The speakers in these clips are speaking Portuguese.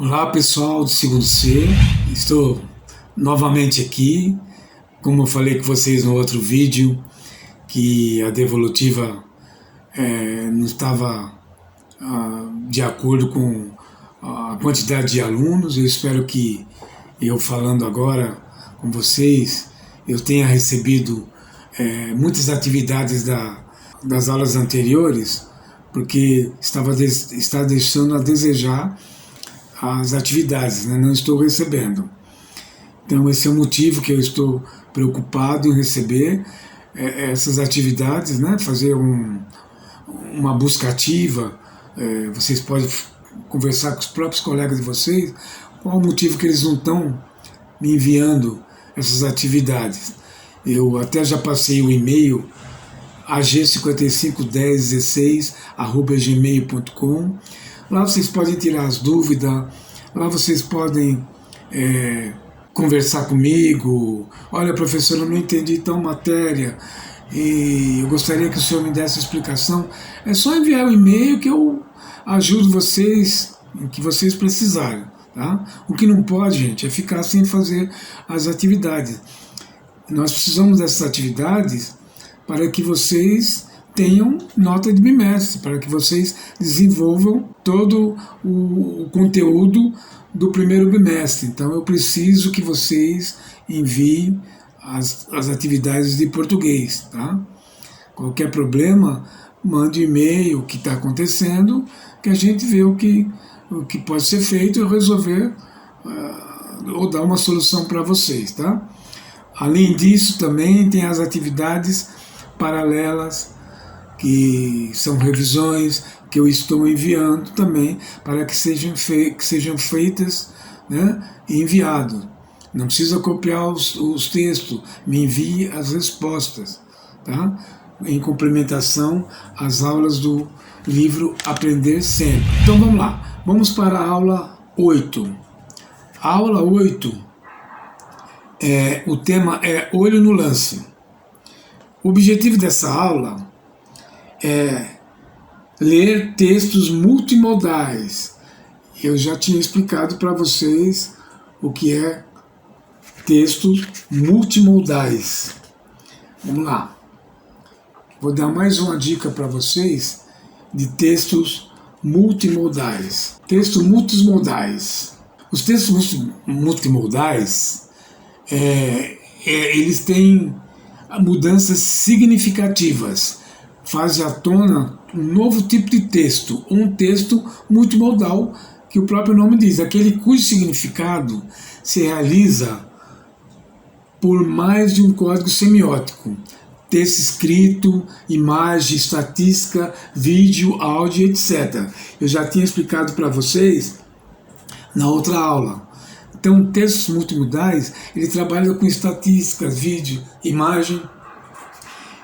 Olá pessoal do segundo C, estou novamente aqui, como eu falei com vocês no outro vídeo, que a devolutiva não estava de acordo com a quantidade de alunos. Eu espero que eu falando agora com vocês, eu tenha recebido muitas atividades das aulas anteriores, porque está deixando a desejar as atividades, né? Não estou recebendo. Então esse é o motivo que eu estou preocupado em receber essas atividades, né? Fazer uma busca ativa. Vocês podem conversar com os próprios colegas de vocês, qual o motivo que eles não estão me enviando essas atividades. Eu até já passei o e-mail ag551016@gmail.com. Lá vocês podem tirar as dúvidas, lá vocês podem conversar comigo. Olha, professor, eu não entendi tal matéria e eu gostaria que o senhor me desse explicação. É só enviar o e-mail que eu ajudo vocês em que vocês precisarem. Tá? O que não pode, gente, é ficar sem fazer as atividades. Nós precisamos dessas atividades para que vocês tenham nota de bimestre, para que vocês desenvolvam todo o conteúdo do primeiro bimestre. Então eu preciso que vocês enviem as atividades de português. Tá? Qualquer problema, mande e-mail o que está acontecendo, que a gente vê o que pode ser feito e resolver ou dar uma solução para vocês. Tá? Além disso, também tem as atividades paralelas, que são revisões que eu estou enviando também para que sejam feitas, né, e enviado. Não precisa copiar os textos, me envie as respostas, tá? Em complementação às aulas do livro Aprender Sempre. Então vamos lá, vamos para a aula 8. A aula 8, o tema é Olho no Lance. O objetivo dessa aula é ler textos multimodais. Eu já tinha explicado para vocês o que é textos multimodais. Vamos lá. Vou dar mais uma dica para vocês de textos multimodais. Textos multimodais. Os textos multimodais, eles têm mudanças significativas. Faz à tona um novo tipo de texto, um texto multimodal, que o próprio nome diz, aquele cujo significado se realiza por mais de um código semiótico: texto escrito, imagem, estatística, vídeo, áudio, etc. Eu já tinha explicado para vocês na outra aula. Então, textos multimodais, ele trabalha com estatísticas, vídeo, imagem.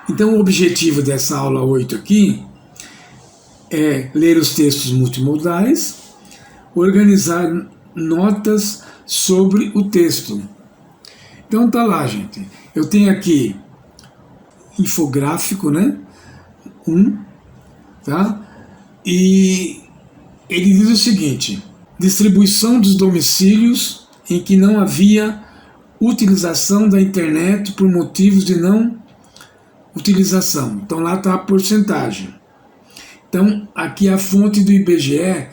Então, o objetivo dessa aula 8 aqui é ler os textos multimodais, organizar notas sobre o texto. Então tá lá, gente. Eu tenho aqui infográfico, né? Tá? E ele diz o seguinte: distribuição dos domicílios em que não havia utilização da internet por motivos de não utilização. Então lá está a porcentagem. Então aqui a fonte do IBGE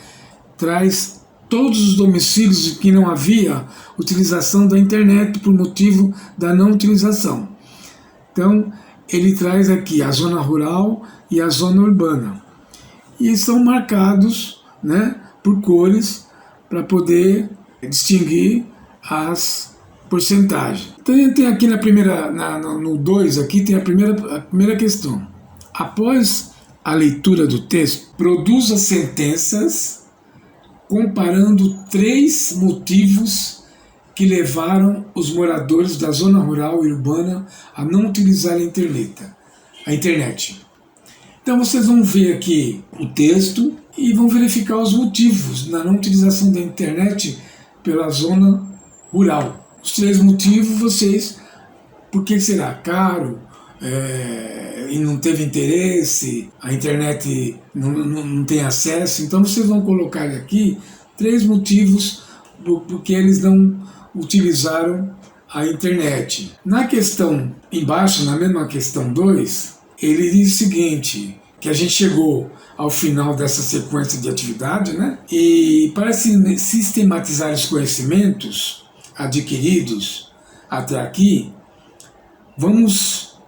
traz todos os domicílios em que não havia utilização da internet por motivo da não utilização. Então ele traz aqui a zona rural e a zona urbana. E são marcados, né, por cores para poder distinguir as porcentagem. Então tem aqui no 2 aqui tem a primeira questão. Após a leitura do texto, produza sentenças comparando 3 motivos que levaram os moradores da zona rural e urbana a não utilizar a internet. Então vocês vão ver aqui o texto e vão verificar os motivos da não utilização da internet pela zona rural. Os 3 motivos, por que será? Caro, e não teve interesse, a internet não tem acesso. Então vocês vão colocar aqui 3 motivos porque eles não utilizaram a internet. Na questão embaixo, na mesma questão 2, ele diz o seguinte, que a gente chegou ao final dessa sequência de atividade, né? E para sistematizar os conhecimentos adquiridos até aqui, vamos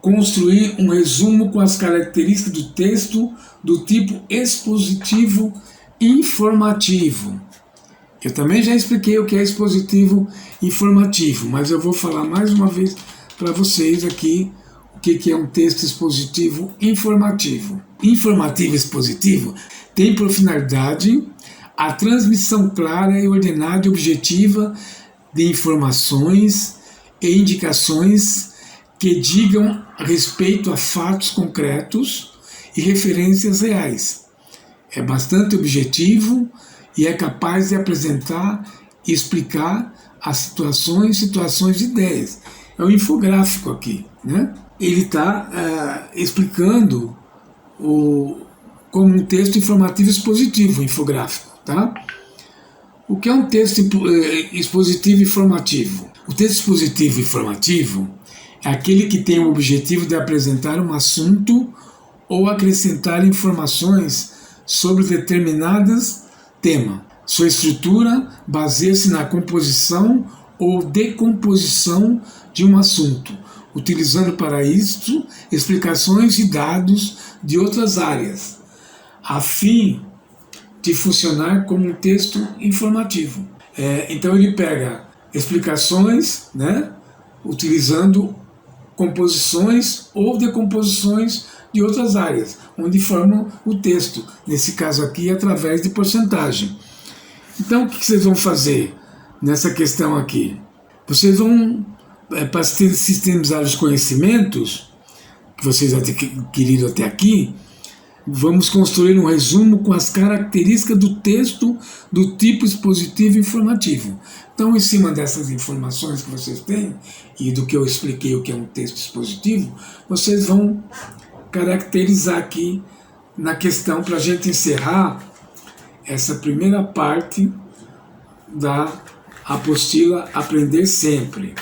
construir um resumo com as características do texto do tipo expositivo informativo. Eu também já expliquei o que é expositivo informativo, mas eu vou falar mais uma vez para vocês aqui o que é um texto expositivo informativo. Informativo expositivo tem por finalidade a transmissão clara e ordenada e objetiva de informações e indicações que digam respeito a fatos concretos e referências reais. É bastante objetivo e é capaz de apresentar e explicar as situações e ideias. É um infográfico aqui, né? Ele está explicando como um texto informativo expositivo, infográfico, tá? O que é um texto expositivo informativo? O texto expositivo informativo é aquele que tem o objetivo de apresentar um assunto ou acrescentar informações sobre determinadas tema. Sua estrutura baseia-se na composição ou decomposição de um assunto, utilizando para isso explicações e dados de outras áreas, a fim de funcionar como um texto informativo. Então ele pega explicações, né, utilizando composições ou decomposições de outras áreas, onde formam o texto, nesse caso aqui através de porcentagem. Então o que vocês vão fazer nessa questão aqui? Vocês vão, para sistematizar os conhecimentos que vocês adquiriram até aqui, vamos construir um resumo com as características do texto do tipo expositivo informativo. Então, em cima dessas informações que vocês têm e do que eu expliquei o que é um texto expositivo, vocês vão caracterizar aqui na questão para a gente encerrar essa primeira parte da apostila Aprender Sempre.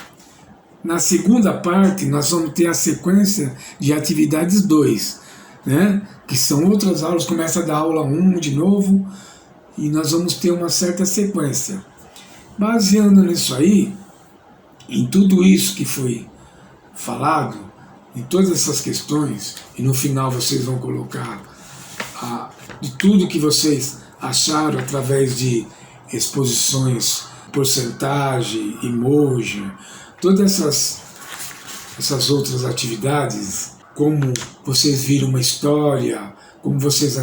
Na segunda parte, nós vamos ter a sequência de atividades 2, né? Que são outras aulas, começa da aula 1 de novo, e nós vamos ter uma certa sequência. Baseando nisso aí, em tudo isso que foi falado, em todas essas questões, e no final vocês vão colocar de tudo que vocês acharam através de exposições, porcentagem, emoji, todas essas outras atividades, como vocês viram uma história, como vocês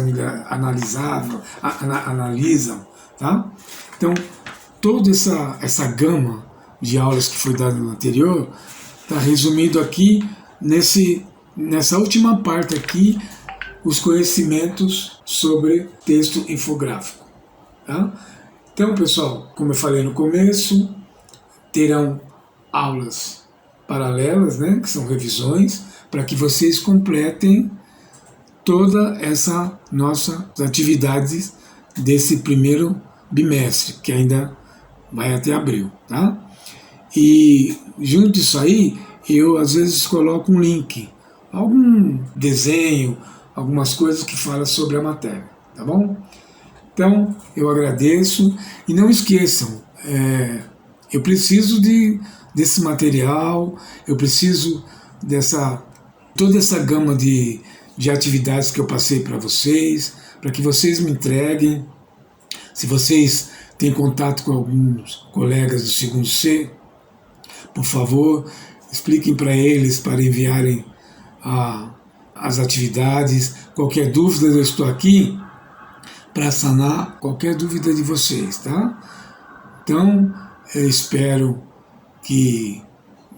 analisam, tá? Então, toda essa gama de aulas que foi dada no anterior está resumido aqui nessa última parte aqui, os conhecimentos sobre texto infográfico, tá? Então, pessoal, como eu falei no começo, terão aulas paralelas, né, que são revisões, para que vocês completem toda essa nossa atividades desse primeiro bimestre, que ainda vai até abril, tá? E junto disso aí, eu às vezes coloco um link, algum desenho, algumas coisas que falam sobre a matéria, tá bom? Então, eu agradeço e não esqueçam, eu preciso desse material, eu preciso toda essa gama de atividades que eu passei para vocês, para que vocês me entreguem. Se vocês têm contato com alguns colegas do segundo C, por favor, expliquem para eles para enviarem as atividades. Qualquer dúvida, eu estou aqui para sanar qualquer dúvida de vocês, tá? Então, eu espero que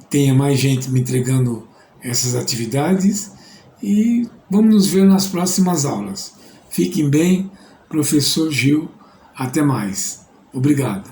tenha mais gente me entregando essas atividades e vamos nos ver nas próximas aulas. Fiquem bem, professor Gil, até mais. Obrigado.